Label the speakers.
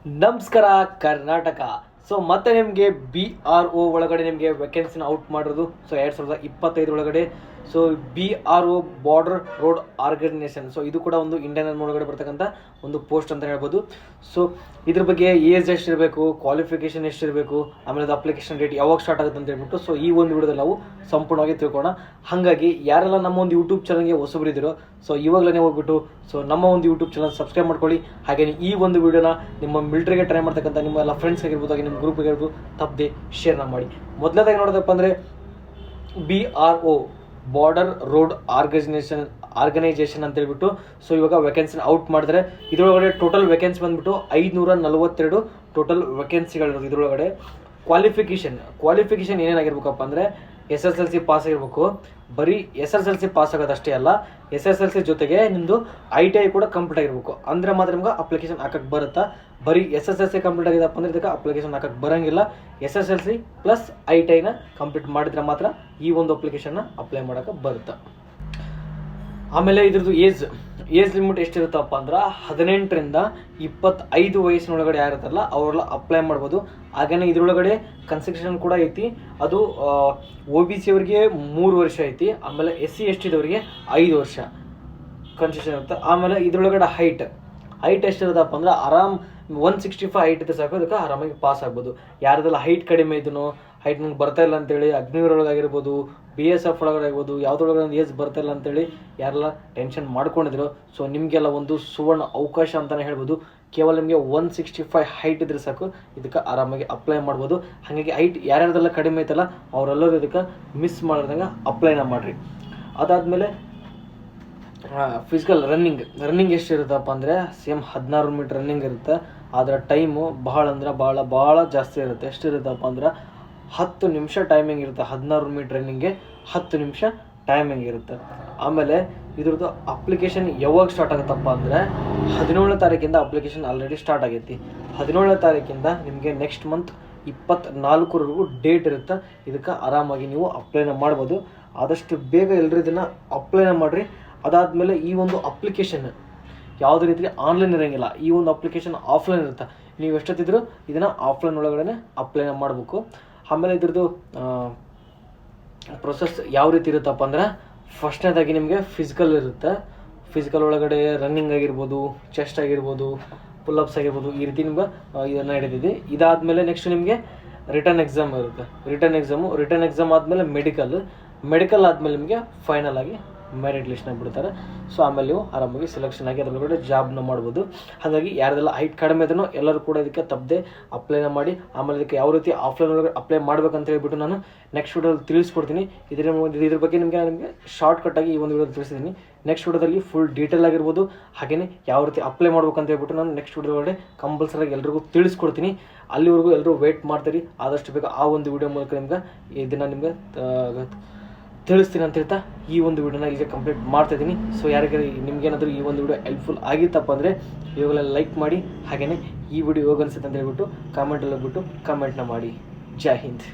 Speaker 1: ನಮಸ್ಕಾರ ಕರ್ನಾಟಕ. ಸೊ ಮತ್ತೆ ನಿಮಗೆ BRO ಒಳಗಡೆ ನಿಮಗೆ ವೇಕೆನ್ಸಿನ ಔಟ್ ಮಾಡಿರೋದು. ಸೊ 2025 ಒಳಗಡೆ so BRO border road organisation. So ಇದು ಕೂಡ ಒಂದು ಇಂಡಿಯನ್ ಆರ್ಮಿ ಒಳಗಡೆ ಬರ್ತಕ್ಕಂಥ ಒಂದು ಪೋಸ್ಟ್ ಅಂತ ಹೇಳ್ಬೋದು. ಸೊ ಇದ್ರ ಬಗ್ಗೆ ಏಜ್ ಎಷ್ಟಿರಬೇಕು, ಕ್ವಾಲಿಫಿಕೇಷನ್ ಎಷ್ಟಿರಬೇಕು, ಆಮೇಲೆ ಅದು ಅಪ್ಲಿಕೇಶನ್ ಡೇಟ್ ಯಾವಾಗ ಸ್ಟಾರ್ಟ್ ಆಗುತ್ತೆ ಅಂತ ಹೇಳ್ಬಿಟ್ಟು ಸೊ ಈ ಒಂದು ವಿಡಿಯೋದಲ್ಲಿ ನಾವು ಸಂಪೂರ್ಣವಾಗಿ ತಿಳ್ಕೊಳ್ಳೋಣ. ಹಾಗಾಗಿ ಯಾರೆಲ್ಲ ನಮ್ಮ ಒಂದು ಯೂಟ್ಯೂಬ್ ಚಾನಲ್ಗೆ ಹೊಸಬರಿದ್ದೀರೋ ಸೊ ಇವಾಗಲೇ ಹೋಗ್ಬಿಟ್ಟು ಸೊ ನಮ್ಮ ಒಂದು ಯೂಟ್ಯೂಬ್ ಚಾನಲ್ ಸಬ್ಸ್ಕ್ರೈಬ್ ಮಾಡ್ಕೊಳ್ಳಿ. ಹಾಗೆ ಈ ಒಂದು ವಿಡಿಯೋನ ನಿಮ್ಮ ಮಿಲಿಟರಿಗೆ ಟ್ರೈ ಮಾಡ್ತಕ್ಕಂಥ ನಿಮ್ಮ ಎಲ್ಲ ಫ್ರೆಂಡ್ಸ್ ಆಗಿರ್ಬೋದು, ಹಾಗೆ ನಿಮ್ಮ ಗ್ರೂಪ್ ಆಗಿರ್ಬೋದು ತಪ್ಪದೆ ಶೇರ್ನ ಮಾಡಿ. ಮೊದಲನೇದಾಗಿ ನೋಡೋದಪ್ಪ ಅಂದರೆ BRO ಬಾರ್ಡರ್ ರೋಡ್ ಆರ್ಗನೈಸೇಷನ್ ಅಂತ ಹೇಳ್ಬಿಟ್ಟು ಸೊ ಇವಾಗ ವೇಕೆನ್ಸಿನ ಔಟ್ ಮಾಡಿದ್ರೆ ಇದರೊಳಗಡೆ ಟೋಟಲ್ ವೇಕೆನ್ಸಿ ಬಂದ್ಬಿಟ್ಟು 542 ಟೋಟಲ್ ವೇಕೆನ್ಸಿಗಳಿರೋದು. ಇದರೊಳಗಡೆ ಕ್ವಾಲಿಫಿಕೇಷನ್ ಏನೇನಾಗಿರ್ಬೇಕಪ್ಪ ಅಂದರೆ SSLC ಪಾಸ್ ಆಗಿರ್ಬೇಕು. ಬರೀ SSLC ಪಾಸ್ ಆಗೋದಷ್ಟೇ ಅಲ್ಲ, SSLC ಜೊತೆಗೆ ನಿಮ್ಮದು ITI ಕೂಡ ಕಂಪ್ಲೀಟ್ ಆಗಿರ್ಬೇಕು. ಅಂದರೆ ಮಾತ್ರ ನಿಮ್ಗೆ ಅಪ್ಲಿಕೇಶನ್ ಹಾಕಕ್ಕೆ ಬರುತ್ತಾ. ಬರೀ SSLC ಕಂಪ್ಲೀಟ್ ಆಗಿದೆಪ್ಪ ಅಂದರೆ ಇದಕ್ಕೆ ಅಪ್ಲಿಕೇಶನ್ ಹಾಕಕ್ಕೆ ಬರೋಂಗಿಲ್ಲ. SSLC ಪ್ಲಸ್ ITIನ ಕಂಪ್ಲೀಟ್ ಮಾಡಿದ್ರೆ ಮಾತ್ರ ಈ ಒಂದು ಅಪ್ಲಿಕೇಶನ್ನ ಅಪ್ಲೈ ಮಾಡೋಕ್ಕೆ ಬರುತ್ತೆ. ಆಮೇಲೆ ಇದ್ರದ್ದು ಏಜ್ ಲಿಮಿಟ್ ಎಷ್ಟಿರುತ್ತಪ್ಪ ಅಂದ್ರೆ 18ರಿಂದ 25 ವಯಸ್ಸಿನೊಳಗಡೆ ಯಾರಿರ್ತಾರಲ್ಲ ಅವರೆಲ್ಲ ಅಪ್ಲೈ ಮಾಡ್ಬೋದು. ಹಾಗೆಯೇ ಇದರೊಳಗಡೆ ಕನ್ಸೆಷನ್ ಕೂಡ ಐತಿ. ಅದು OBC ಅವರಿಗೆ 3 ವರ್ಷ ಐತಿ. ಆಮೇಲೆ SC ST ದವರಿಗೆ 5 ವರ್ಷ ಕನ್ಸೆಷನ್ ಇರುತ್ತೆ. ಆಮೇಲೆ ಇದರೊಳಗಡೆ ಹೈಟ್ ಎಷ್ಟಿರುತ್ತಪ್ಪ ಅಂದ್ರೆ ಆರಾಮ್ 165 ಹೈಟ್ ಇದ್ರೆ ಸಾಕು, ಅದಕ್ಕೆ ಆರಾಮಾಗಿ ಪಾಸ್ ಆಗ್ಬೋದು. ಯಾರ್ದೆಲ್ಲ ಹೈಟ್ ಕಡಿಮೆ ಇದನ್ನು ಹೈಟ್ ನಂಗೆ ಬರ್ತಾ ಇಲ್ಲ ಅಂತೇಳಿ ಅಗ್ನಿವೀರೊಳಗಾಗಿರ್ಬೋದು, BSF ಒಳಗಾಗಿರ್ಬೋದು, ಯಾವುದ್ರೊಳಗೆ ಒಂದು ಏಜ್ ಬರ್ತಾ ಇಲ್ಲ ಅಂತೇಳಿ ಯಾರೆಲ್ಲ ಟೆನ್ಷನ್ ಮಾಡ್ಕೊಂಡಿದ್ರು ಸೊ ನಿಮಗೆಲ್ಲ ಒಂದು ಸುವರ್ಣ ಅವಕಾಶ ಅಂತಲೇ ಹೇಳ್ಬೋದು. ಕೇವಲ ನಿಮಗೆ 165 ಹೈಟ್ ಇದ್ರೆ ಸಾಕು, ಇದಕ್ಕೆ ಆರಾಮಾಗಿ ಅಪ್ಲೈ ಮಾಡ್ಬೋದು. ಹಾಗಾಗಿ ಹೈಟ್ ಯಾರ್ಯಾರ್ದೆಲ್ಲ ಕಡಿಮೆ ಐತಲ್ಲ ಅವರೆಲ್ಲರೂ ಇದಕ್ಕೆ ಮಿಸ್ ಮಾಡಿದಂಗೆ ಅಪ್ಲೈನ ಮಾಡಿರಿ. ಅದಾದಮೇಲೆ ಫಿಸಿಕಲ್ ರನ್ನಿಂಗ್ ಎಷ್ಟಿರುತ್ತಪ್ಪ ಅಂದರೆ ಸೇಮ್ 16 ಮೀಟರ್ ರನ್ನಿಂಗ್ ಇರುತ್ತೆ. ಅದರ ಟೈಮು ಭಾಳ ಜಾಸ್ತಿ ಇರುತ್ತೆ. ಎಷ್ಟಿರುತ್ತಪ್ಪ ಅಂದ್ರೆ 10 ನಿಮಿಷ ಟೈಮಿಂಗ್ ಇರುತ್ತೆ. 16 ಮೀಟರ್ ರನ್ನಿಂಗ್ಗೆ 10 ನಿಮಿಷ ಟೈಮಿಂಗ್ ಇರುತ್ತೆ. ಆಮೇಲೆ ಇದ್ರದ್ದು ಅಪ್ಲಿಕೇಶನ್ ಯಾವಾಗ ಸ್ಟಾರ್ಟ್ ಆಗುತ್ತಪ್ಪ ಅಂದರೆ 17ನೇ ತಾರೀಕಿಂದ ಅಪ್ಲಿಕೇಶನ್ ಆಲ್ರೆಡಿ ಸ್ಟಾರ್ಟ್ ಆಗೈತಿ. 17ನೇ ತಾರೀಕಿಂದ ನಿಮಗೆ ನೆಕ್ಸ್ಟ್ ಮಂತ್ 24ರವರೆಗೂ ಡೇಟ್ ಇರುತ್ತೆ. ಇದಕ್ಕೆ ಆರಾಮಾಗಿ ನೀವು ಅಪ್ಲೈನ ಮಾಡ್ಬೋದು. ಆದಷ್ಟು ಬೇಗ ಎಲ್ಲರೂ ಇದನ್ನು ಅಪ್ಲೈನ ಮಾಡಿರಿ. ಅದಾದಮೇಲೆ ಈ ಒಂದು ಅಪ್ಲಿಕೇಶನ್ ಯಾವುದೇ ರೀತಿ ಆನ್ಲೈನ್ ಇರೋಂಗಿಲ್ಲ. ಈ ಒಂದು ಅಪ್ಲಿಕೇಶನ್ ಆಫ್ಲೈನ್ ಇರುತ್ತೆ. ನೀವು ಎಷ್ಟೊತ್ತಿದ್ರು ಇದನ್ನು ಆಫ್ಲೈನ್ ಒಳಗಡೆ ಅಪ್ಲೈನ ಮಾಡಬೇಕು. ಆಮೇಲೆ ಇದ್ರದ್ದು ಪ್ರೊಸೆಸ್ ಯಾವ ರೀತಿ ಇರುತ್ತಪ್ಪ ಅಂದರೆ ಫಸ್ಟ್ನೇದಾಗಿ ನಿಮಗೆ ಫಿಸಿಕಲ್ ಇರುತ್ತೆ. ಫಿಸಿಕಲ್ ಒಳಗಡೆ ರನ್ನಿಂಗ್ ಆಗಿರ್ಬೋದು, ಚೆಸ್ಟ್ ಆಗಿರ್ಬೋದು, ಪುಲ್ಅಪ್ಸ್ ಆಗಿರ್ಬೋದು, ಈ ರೀತಿ ನಿಮ್ಗೆ ಇದನ್ನು ಹಿಡಿದಿದೆ. ಇದಾದಮೇಲೆ ನೆಕ್ಸ್ಟ್ ನಿಮಗೆ ರಿಟರ್ನ್ ಎಕ್ಸಾಮ್ ಇರುತ್ತೆ. ರಿಟರ್ನ್ ಎಕ್ಸಾಮ್ ಆದಮೇಲೆ ಮೆಡಿಕಲ್ ಆದಮೇಲೆ ನಿಮಗೆ ಫೈನಲ್ ಆಗಿ ಮೆರಿಟ್ ಲಿಸ್ಟ್ನ ಬಿಡ್ತಾರೆ. ಸೊ ಆಮೇಲೆ ನೀವು ಆರಾಮಾಗಿ ಸೆಲೆಕ್ಷನ್ ಆಗಿ ಅದರೊಳಗಡೆ ಜಾಬ್ನ ಮಾಡ್ಬೋದು. ಹಾಗಾಗಿ ಯಾರ್ದೆಲ್ಲ ಹೈಟ್ ಕಡಿಮೆ ಇದನ್ನು ಎಲ್ಲರೂ ಕೂಡ ಇದಕ್ಕೆ ತಪ್ಪದೆ ಅಪ್ಲೈನ ಮಾಡಿ. ಆಮೇಲೆ ಇದಕ್ಕೆ ಯಾವ ರೀತಿ ಆಫ್ಲೈನ್ ಒಳಗಡೆ ಅಪ್ಲೈ ಮಾಡ್ಬೇಕಂತ ಹೇಳ್ಬಿಟ್ಟು ನಾನು ನೆಕ್ಸ್ಟ್ ವಿಡಿಯೋದಲ್ಲಿ ತಿಳಿಸ್ಕೊಡ್ತೀನಿ. ಇದ್ರ ಬಗ್ಗೆ ನಿಮಗೆ ಶಾರ್ಟ್ಕಟ್ಟಾಗಿ ಈ ಒಂದು ವಿಡಿಯೋ ತಿಳಿಸಿದ್ದೀನಿ. ನೆಕ್ಸ್ಟ್ ವಿಡಿಯೋದಲ್ಲಿ ಫುಲ್ ಡೀಟೇಲ್ ಆಗಿರ್ಬೋದು, ಹಾಗೆಯೇ ಯಾವ ರೀತಿ ಅಪ್ಲೈ ಮಾಡ್ಬೇಕಂತ ಹೇಳ್ಬಿಟ್ಟು ನಾನು ನೆಕ್ಸ್ಟ್ ವಿಡಿಯೋದೊಳಗಡೆ ಕಂಪಲ್ಸರಿಯಾಗಿ ಎಲ್ರಿಗೂ ತಿಳಿಸ್ಕೊಡ್ತೀನಿ. ಅಲ್ಲಿವರೆಗೂ ಎಲ್ಲರೂ ವೇಟ್ ಮಾಡ್ತೀರಿ. ಆದಷ್ಟು ಬೇಗ ಆ ಒಂದು ವಿಡಿಯೋ ಮೂಲಕ ಇದನ್ನು ನಿಮ್ಗೆ ತಿಳಿಸ್ತೀನಿ ಅಂತ ಹೇಳ್ತಾ ಈ ಒಂದು ವಿಡಿಯೋನ ಇಲ್ಲಿಗೆ ಕಂಪ್ಲೀಟ್ ಮಾಡ್ತಾಯಿದ್ದೀನಿ. ಸೊ ಯಾರಿಗೆ ನಿಮ್ಗೇನಾದರೂ ಈ ಒಂದು ವಿಡಿಯೋ ಹೆಲ್ಪ್ಫುಲ್ ಆಗಿತ್ತಪ್ಪ ಅಂದರೆ ಇವಾಗಲೇ ಲೈಕ್ ಮಾಡಿ. ಹಾಗೆಯೇ ಈ ವಿಡಿಯೋ ಹೇಗೆ ಅನಿಸುತ್ತೆ ಅಂತ ಹೇಳ್ಬಿಟ್ಟು ಕಾಮೆಂಟಲ್ಲಿ ಹೋಗ್ಬಿಟ್ಟು ಕಮೆಂಟ್ನ ಮಾಡಿ. ಜೈ ಹಿಂದ್.